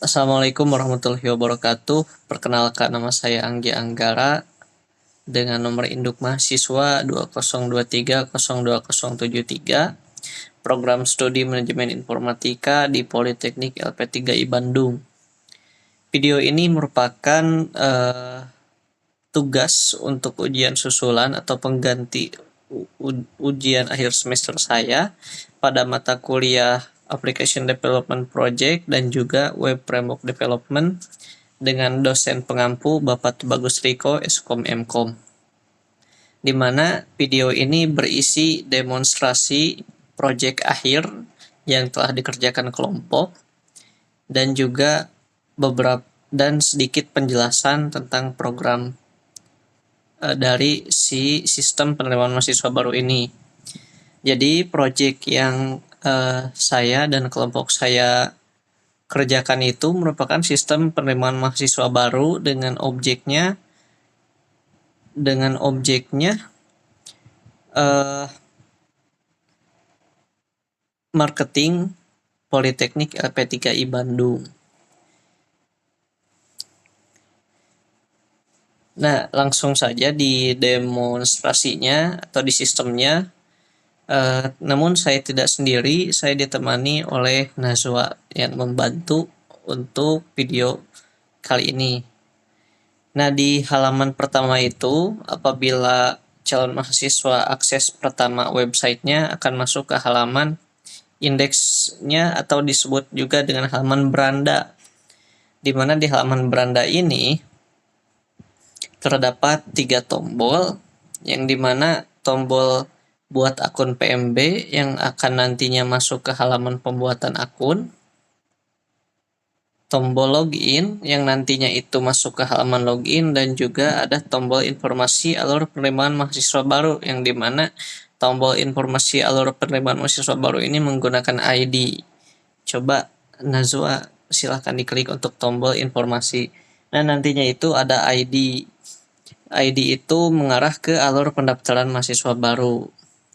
Assalamualaikum warahmatullahi wabarakatuh. Perkenalkan, nama saya Anggi Anggara dengan nomor induk mahasiswa 2023020073, program studi manajemen informatika di Politeknik LP3I Bandung. Video ini merupakan tugas untuk ujian susulan atau pengganti ujian akhir semester saya pada mata kuliah Application Development Project dan juga Web Framework Development dengan dosen pengampu Bapak Tubagus Riko, Eskom Mkom. Di mana video ini berisi demonstrasi proyek akhir yang telah dikerjakan kelompok dan juga sedikit penjelasan tentang program dari si sistem penerimaan mahasiswa baru ini. Jadi proyek yang saya dan kelompok saya kerjakan itu merupakan sistem penerimaan mahasiswa baru dengan objeknya marketing Politeknik LP3I Bandung. Nah, langsung saja di demonstrasinya atau di sistemnya. Namun saya tidak sendiri, saya ditemani oleh Nazwa yang membantu untuk video kali ini. Nah, di halaman pertama itu, apabila calon mahasiswa akses pertama websitenya akan masuk ke halaman indeksnya atau disebut juga dengan halaman beranda. Di mana di halaman beranda ini terdapat 3 tombol, yang dimana tombol buat akun PMB yang akan nantinya masuk ke halaman pembuatan akun, tombol login yang nantinya itu masuk ke halaman login, dan juga ada tombol informasi alur penerimaan mahasiswa baru yang dimana tombol informasi alur penerimaan mahasiswa baru ini menggunakan ID. Coba Nazwa silahkan diklik untuk tombol informasi. Nah, nantinya itu ada ID. ID itu mengarah ke alur pendaftaran mahasiswa baru.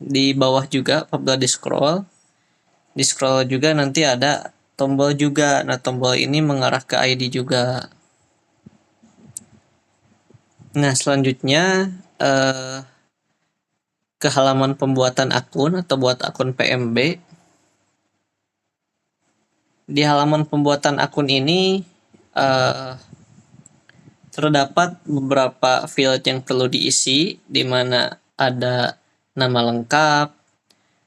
Di bawah juga apabila di scroll juga nanti ada tombol juga. Nah, tombol ini mengarah ke ID juga. Nah, selanjutnya ke halaman pembuatan akun atau buat akun PMB. Di halaman pembuatan akun ini terdapat beberapa field yang perlu diisi, di mana ada nama lengkap,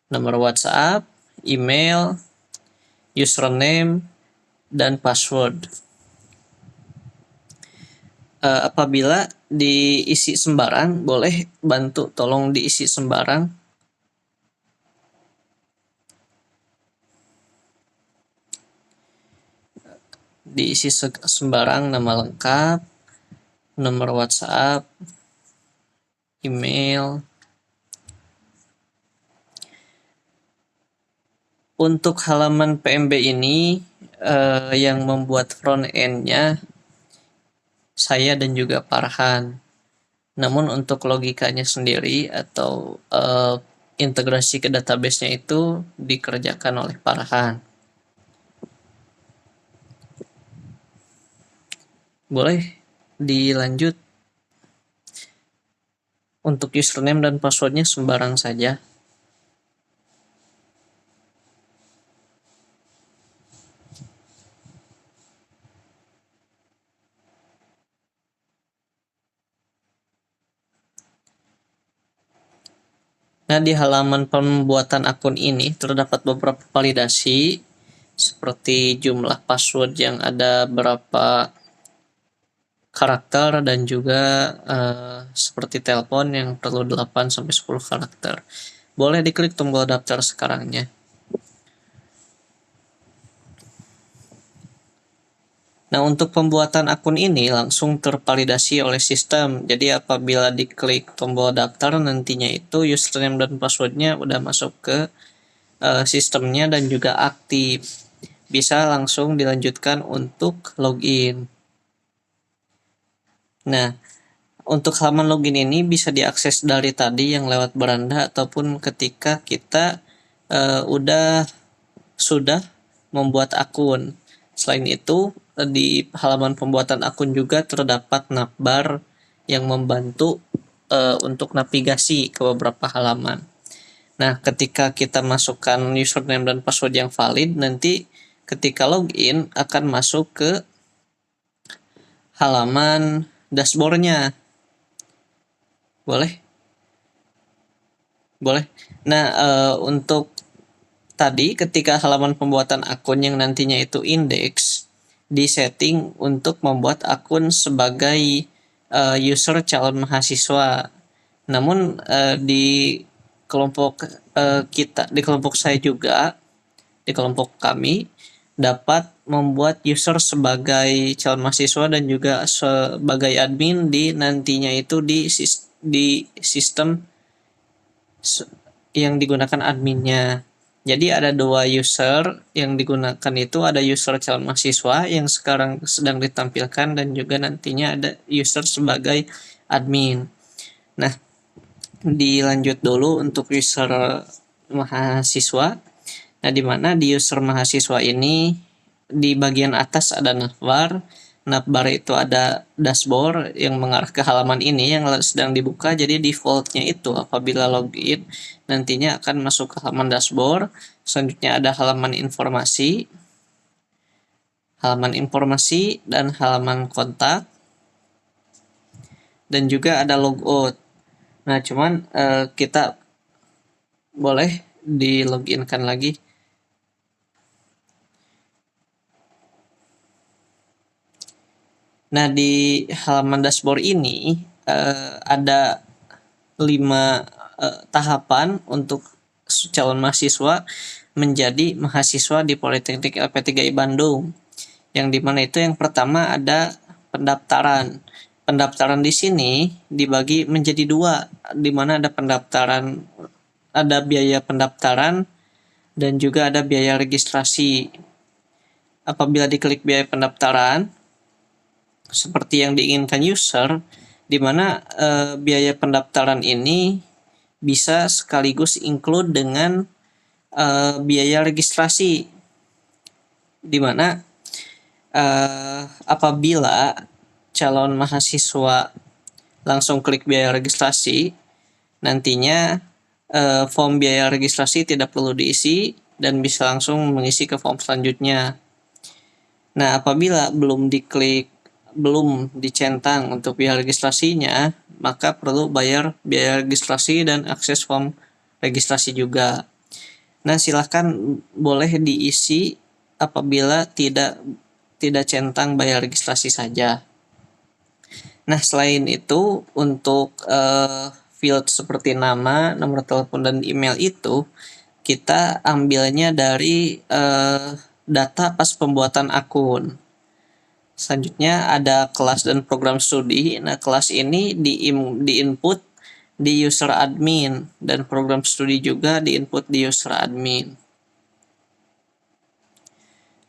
nomor WhatsApp, email, username, dan password. Apabila diisi sembarang, boleh bantu tolong diisi sembarang. Diisi sembarang, nama lengkap, nomor WhatsApp, email. Untuk halaman PMB ini yang membuat front end-nya saya dan juga Farhan. Namun untuk logikanya sendiri atau integrasi ke database-nya itu dikerjakan oleh Farhan. Boleh dilanjut. Untuk username dan passwordnya sembarang saja. Nah, di halaman pembuatan akun ini terdapat beberapa validasi seperti jumlah password yang ada berapa karakter, dan juga seperti telepon yang perlu 8-10 karakter. Boleh diklik tombol daftar sekarangnya. Nah, untuk pembuatan akun ini langsung tervalidasi oleh sistem. Jadi apabila diklik tombol daftar, nantinya itu username dan passwordnya udah masuk ke sistemnya dan juga aktif. Bisa langsung dilanjutkan untuk login. Nah, untuk halaman login ini bisa diakses dari tadi yang lewat beranda ataupun ketika kita sudah membuat akun. Selain itu, di halaman pembuatan akun juga terdapat navbar yang membantu untuk navigasi ke beberapa halaman. Nah, ketika kita masukkan username dan password yang valid, nanti ketika login akan masuk ke halaman dashboardnya. Boleh? Boleh. Nah, untuk tadi ketika halaman pembuatan akun yang nantinya itu index, disetting untuk membuat akun sebagai user calon mahasiswa. Namun di kelompok di kelompok saya juga, di kelompok kami dapat membuat user sebagai calon mahasiswa dan juga sebagai admin di nantinya itu di sistem yang digunakan adminnya. Jadi ada 2 user yang digunakan, itu ada user calon mahasiswa yang sekarang sedang ditampilkan dan juga nantinya ada user sebagai admin. Nah, dilanjut dulu untuk user mahasiswa. Nah, di mana di user mahasiswa ini di bagian atas ada navbar. Navbar itu ada dashboard yang mengarah ke halaman ini yang sedang dibuka. Jadi defaultnya itu apabila login nantinya akan masuk ke halaman dashboard. Selanjutnya ada halaman informasi dan halaman kontak, dan juga ada logout. Nah, cuman kita boleh di loginkan lagi. Nah, di halaman dashboard ini ada 5 tahapan untuk calon mahasiswa menjadi mahasiswa di Politeknik LP3I Bandung. Yang dimana itu yang pertama ada pendaftaran. Pendaftaran di sini dibagi menjadi 2, di mana ada biaya pendaftaran dan juga ada biaya registrasi. Apabila diklik biaya pendaftaran, seperti yang diinginkan user, di mana biaya pendaftaran ini bisa sekaligus include dengan biaya registrasi, di mana apabila calon mahasiswa langsung klik biaya registrasi, nantinya form biaya registrasi tidak perlu diisi dan bisa langsung mengisi ke form selanjutnya. Nah, apabila belum dicentang untuk biaya registrasinya, maka perlu bayar biaya registrasi dan akses form registrasi juga. Nah, silahkan boleh diisi apabila tidak centang bayar registrasi saja. Nah, selain itu untuk field seperti nama, nomor telepon, dan email itu kita ambilnya dari data pas pembuatan akun. Selanjutnya ada kelas dan program studi. Nah, kelas ini di-input di user admin dan program studi juga di-input di user admin.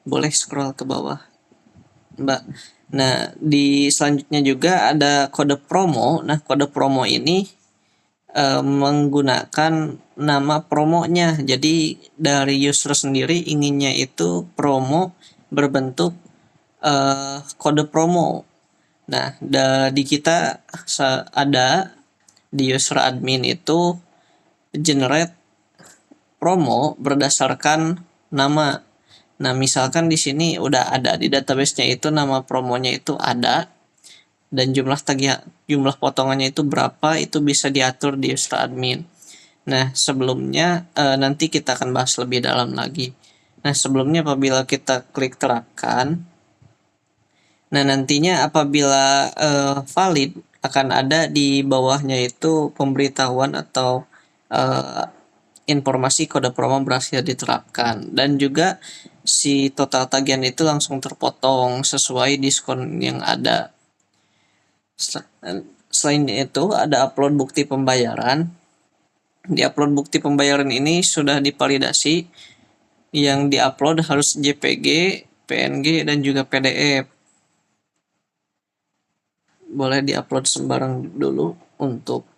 Boleh scroll ke bawah, Mbak. Nah, di selanjutnya juga ada kode promo. Nah, kode promo ini menggunakan nama promonya. Jadi dari user sendiri inginnya itu promo berbentuk kode promo. Nah, di kita ada di user admin itu generate promo berdasarkan nama. Nah, misalkan di sini udah ada di database-nya itu nama promonya itu ada, dan jumlah potongannya itu berapa, itu bisa diatur di user admin. Nah, sebelumnya nanti kita akan bahas lebih dalam lagi. Nah, sebelumnya apabila kita klik terapkan, nah nantinya apabila valid akan ada di bawahnya itu pemberitahuan atau informasi kode promo berhasil diterapkan, dan juga si total tagihan itu langsung terpotong sesuai diskon yang ada. Selain itu ada upload bukti pembayaran. Di upload bukti pembayaran ini sudah divalidasi, yang diupload harus JPG, PNG, dan juga PDF. Boleh diupload sembarang dulu untuk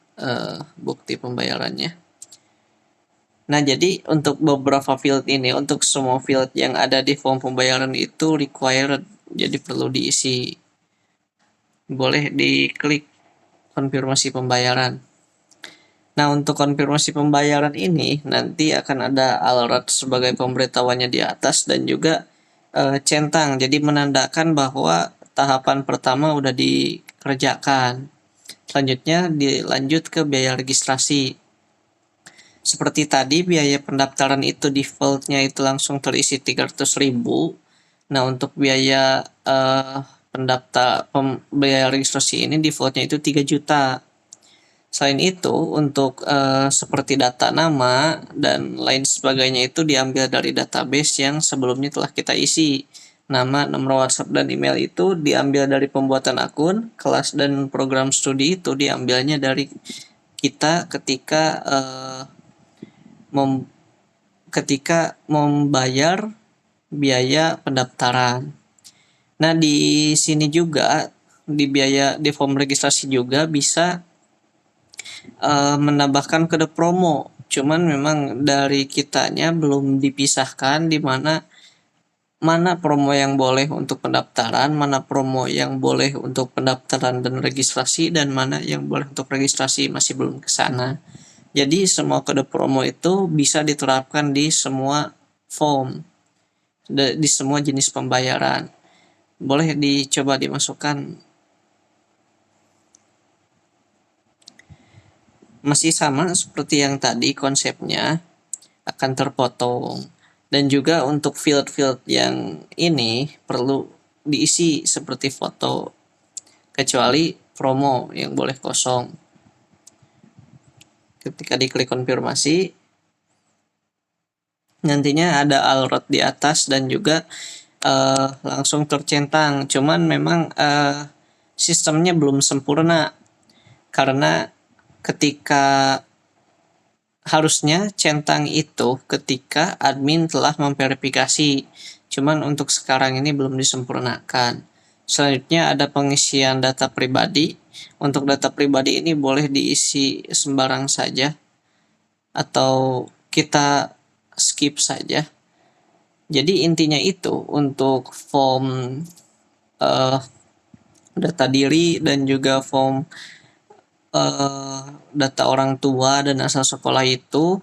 bukti pembayarannya. Nah, jadi untuk beberapa field ini, untuk semua field yang ada di form pembayaran itu required jadi perlu diisi. Boleh diklik konfirmasi pembayaran. Nah, untuk konfirmasi pembayaran ini nanti akan ada alert sebagai pemberitahuannya di atas dan juga centang, jadi menandakan bahwa tahapan pertama udah dikerjakan. Selanjutnya dilanjut ke biaya registrasi. Seperti tadi, biaya pendaftaran itu defaultnya itu langsung terisi 300.000. Nah, untuk biaya biaya registrasi ini defaultnya itu 3 juta. Selain itu, untuk seperti data nama dan lain sebagainya itu diambil dari database yang sebelumnya telah kita isi. Nama, nomor WhatsApp, dan email itu diambil dari pembuatan akun. Kelas dan program studi itu diambilnya dari kita ketika membayar biaya pendaftaran. Nah, di sini juga di form registrasi juga bisa menambahkan kode promo. Cuman memang dari kitanya belum dipisahkan di mana promo yang boleh untuk pendaftaran, mana promo yang boleh untuk pendaftaran dan registrasi, dan mana yang boleh untuk registrasi, masih belum ke sana. Jadi semua kode promo itu bisa diterapkan di semua form, di semua jenis pembayaran. Boleh dicoba dimasukkan. Masih sama seperti yang tadi, konsepnya akan terpotong. Dan juga untuk field-field yang ini perlu diisi seperti foto, kecuali promo yang boleh kosong. Ketika diklik konfirmasi, nantinya ada alert di atas dan juga langsung tercentang. Cuman memang sistemnya belum sempurna, karena ketika harusnya centang itu ketika admin telah memverifikasi. Cuman untuk sekarang ini belum disempurnakan. Selanjutnya ada pengisian data pribadi. Untuk data pribadi ini boleh diisi sembarang saja atau kita skip saja. Jadi intinya itu untuk form data diri dan juga form data orang tua dan asal sekolah itu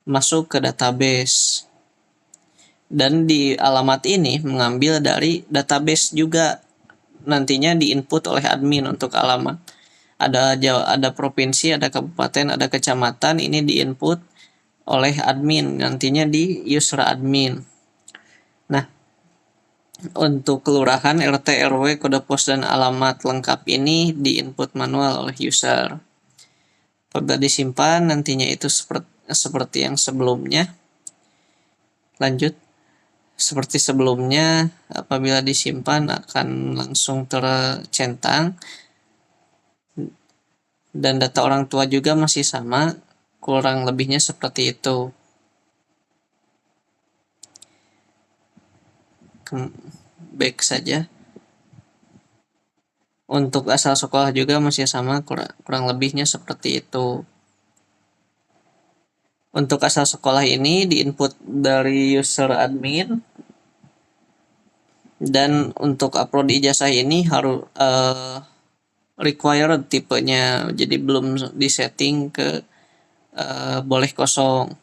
masuk ke database. Dan di alamat ini mengambil dari database juga, nantinya diinput oleh admin untuk alamat. Ada provinsi, ada kabupaten, ada kecamatan, ini diinput oleh admin, nantinya di user admin. Nah, untuk kelurahan, RT, RW, kode pos, dan alamat lengkap ini diinput manual oleh user. Apabila disimpan, nantinya itu seperti yang sebelumnya. Lanjut. Seperti sebelumnya, apabila disimpan akan langsung tercentang. Dan data orang tua juga masih sama, kurang lebihnya seperti itu. Back saja. Untuk asal sekolah juga masih sama, kurang lebihnya seperti itu. Untuk asal sekolah ini diinput dari user admin, dan untuk upload ijazah ini harus required tipenya, jadi belum disetting ke boleh kosong.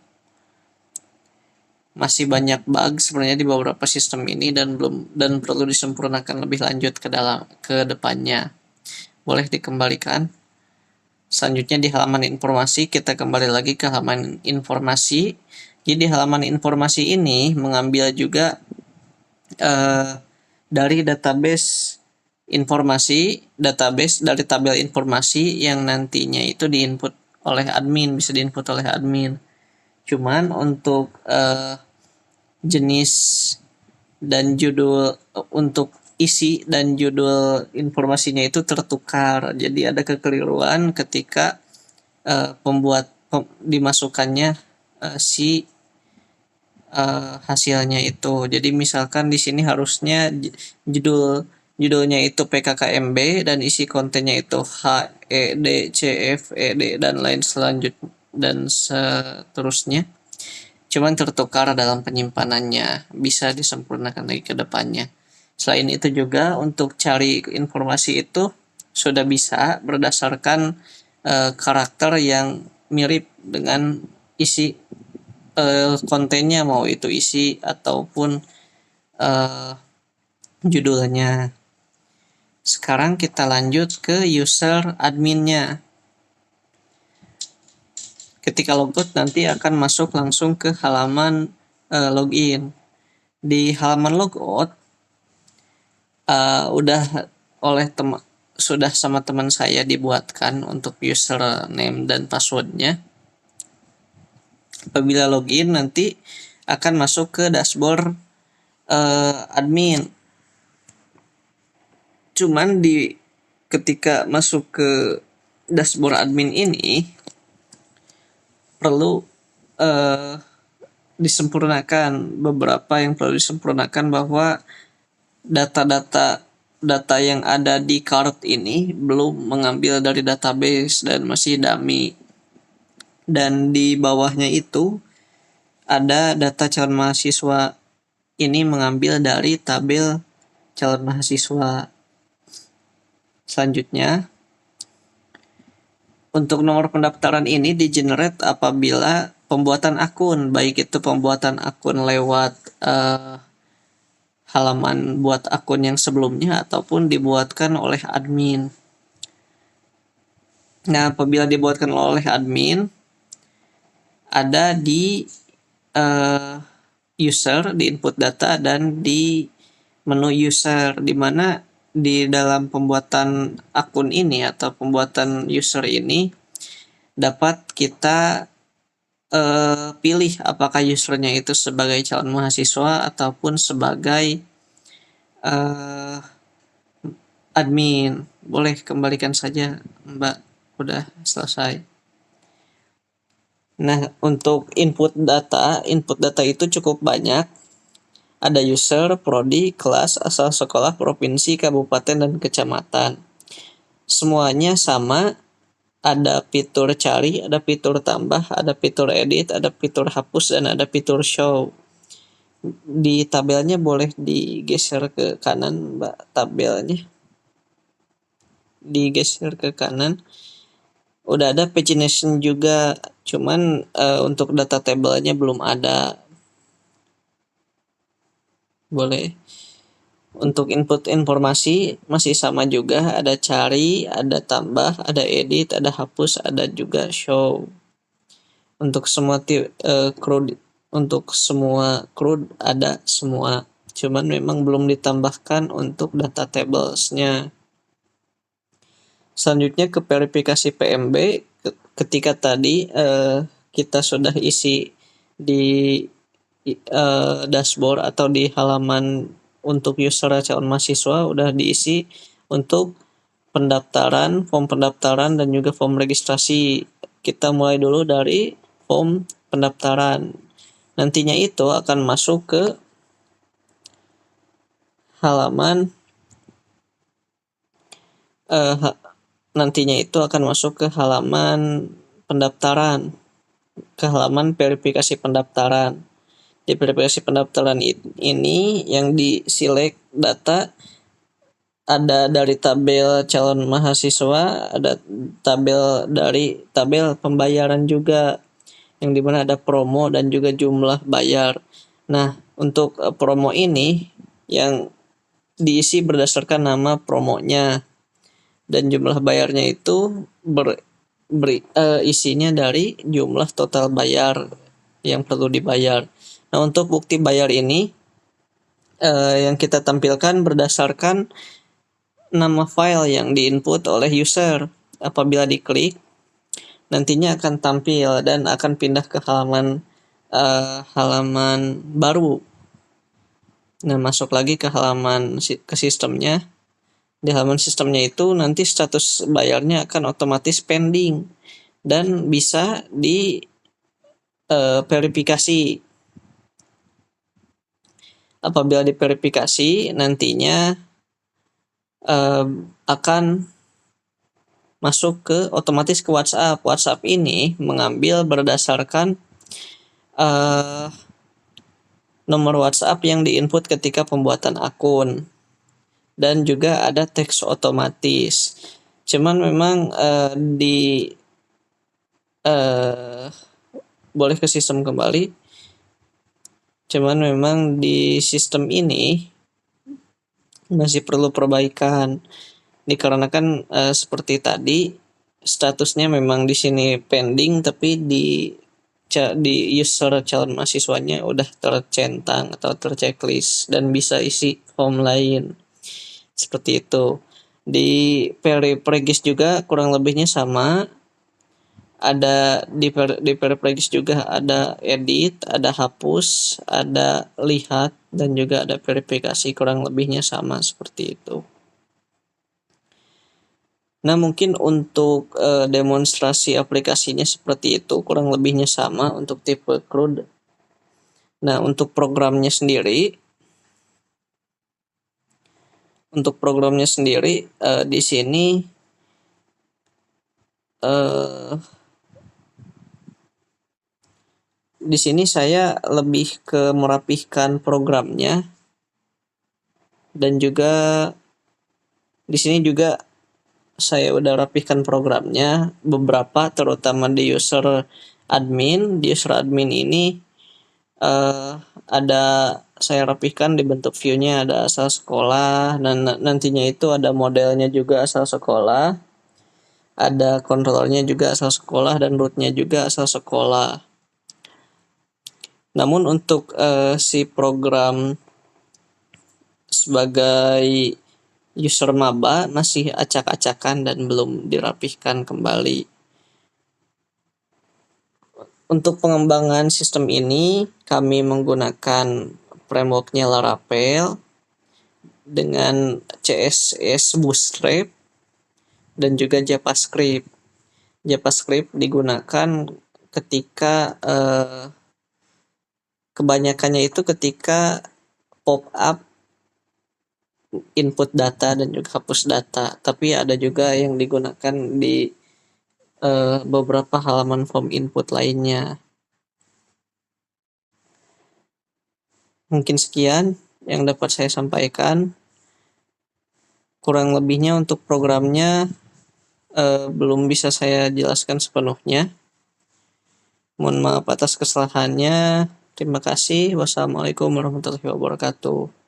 Masih banyak bug sebenarnya di beberapa sistem ini dan perlu disempurnakan lebih lanjut ke depannya. Boleh dikembalikan. Selanjutnya di halaman informasi, kita kembali lagi ke halaman informasi. Jadi di halaman informasi ini mengambil juga dari database dari tabel informasi yang nantinya itu diinput oleh admin, bisa diinput oleh admin. Cuman untuk jenis dan judul, untuk isi dan judul informasinya itu tertukar. Jadi ada kekeliruan ketika dimasukkannya hasilnya itu. Jadi misalkan di sini harusnya judulnya itu PKKMB dan isi kontennya itu H, E, D, C, F, E, D, dan lain selanjutnya dan seterusnya. Cuman tertukar dalam penyimpanannya, bisa disempurnakan lagi ke depannya. Selain itu juga untuk cari informasi itu sudah bisa berdasarkan karakter yang mirip dengan isi kontennya, mau itu isi ataupun eh, judulnya. Sekarang kita lanjut ke user adminnya. Ketika logout nanti akan masuk langsung ke halaman login. Di halaman logout sudah sama teman saya dibuatkan untuk username dan passwordnya. Apabila login nanti akan masuk ke dashboard admin. Cuman ketika masuk ke dashboard admin ini perlu disempurnakan, beberapa yang perlu disempurnakan, bahwa data yang ada di card ini belum mengambil dari database dan masih dummy. Dan di bawahnya itu ada data calon mahasiswa, ini mengambil dari tabel calon mahasiswa. Selanjutnya, untuk nomor pendaftaran ini di-generate apabila pembuatan akun, baik itu pembuatan akun lewat halaman buat akun yang sebelumnya ataupun dibuatkan oleh admin. Nah, apabila dibuatkan oleh admin, ada di user, di input data, dan di menu user, di mana di dalam pembuatan akun ini atau pembuatan user ini dapat kita pilih apakah usernya itu sebagai calon mahasiswa ataupun sebagai admin. Boleh kembalikan saja, Mbak, udah selesai. Nah, untuk input data itu cukup banyak. Ada user, prodi, kelas, asal sekolah, provinsi, kabupaten, dan kecamatan. Semuanya sama. Ada fitur cari, ada fitur tambah, ada fitur edit, ada fitur hapus, dan ada fitur show. Di tabelnya boleh digeser ke kanan, Mbak, tabelnya. Digeser ke kanan. Udah ada pagination juga, cuman untuk data tabelnya belum ada. Boleh. Untuk input informasi masih sama juga, ada cari, ada tambah, ada edit, ada hapus, ada juga show. Untuk semua CRUD ada semua, cuman memang belum ditambahkan untuk data tablesnya. Selanjutnya ke verifikasi PMB. Ketika tadi kita sudah isi di dashboard atau di halaman untuk user calon mahasiswa, udah diisi untuk pendaftaran, form pendaftaran, dan juga form registrasi. Kita mulai dulu dari form pendaftaran. Nantinya itu akan masuk ke halaman pendaftaran, ke halaman verifikasi pendaftaran. Di verifikasi pendaftaran ini yang di-select data ada dari tabel calon mahasiswa, ada dari tabel pembayaran juga, yang dimana ada promo dan juga jumlah bayar. Nah, untuk promo ini yang diisi berdasarkan nama promonya, dan jumlah bayarnya itu isinya dari jumlah total bayar yang perlu dibayar. Nah, untuk bukti bayar ini yang kita tampilkan berdasarkan nama file yang diinput oleh user. Apabila diklik, nantinya akan tampil dan akan pindah ke halaman baru. Nah, masuk lagi ke sistemnya. Di halaman sistemnya itu nanti status bayarnya akan otomatis pending dan bisa di verifikasi. Apabila diverifikasi, nantinya akan masuk otomatis ke WhatsApp. WhatsApp ini mengambil berdasarkan nomor WhatsApp yang diinput ketika pembuatan akun. dan juga ada teks otomatis. Cuman memang boleh ke sistem kembali. Cuman memang di sistem ini masih perlu perbaikan. Dikarenakan seperti tadi statusnya memang di sini pending, tapi di user calon mahasiswanya udah tercentang atau terchecklist dan bisa isi form lain. Seperti itu. Di Peripregis juga kurang lebihnya sama. Ada di Peripregis juga ada edit, ada hapus, ada lihat, dan juga ada verifikasi, kurang lebihnya sama seperti itu. Nah, mungkin untuk demonstrasi aplikasinya seperti itu, kurang lebihnya sama untuk tipe CRUD. Nah, untuk programnya sendiri, di sini saya lebih ke merapihkan programnya, dan juga di sini juga saya udah rapihkan programnya beberapa, terutama di user admin. Di user admin ini ada saya rapihkan di bentuk view-nya, ada asal sekolah, dan nantinya itu ada modelnya juga asal sekolah, ada controllernya juga asal sekolah, dan rootnya juga asal sekolah. Namun untuk si program sebagai user maba masih acak-acakan dan belum dirapihkan kembali. Untuk pengembangan sistem ini kami menggunakan framework-nya Laravel dengan CSS Bootstrap dan juga JavaScript. JavaScript digunakan ketika kebanyakannya itu ketika pop up input data dan juga hapus data, tapi ada juga yang digunakan di beberapa halaman form input lainnya. Mungkin sekian yang dapat saya sampaikan. Kurang lebihnya untuk programnya belum bisa saya jelaskan sepenuhnya. Mohon maaf atas kesalahannya. Terima kasih. Wassalamualaikum warahmatullahi wabarakatuh.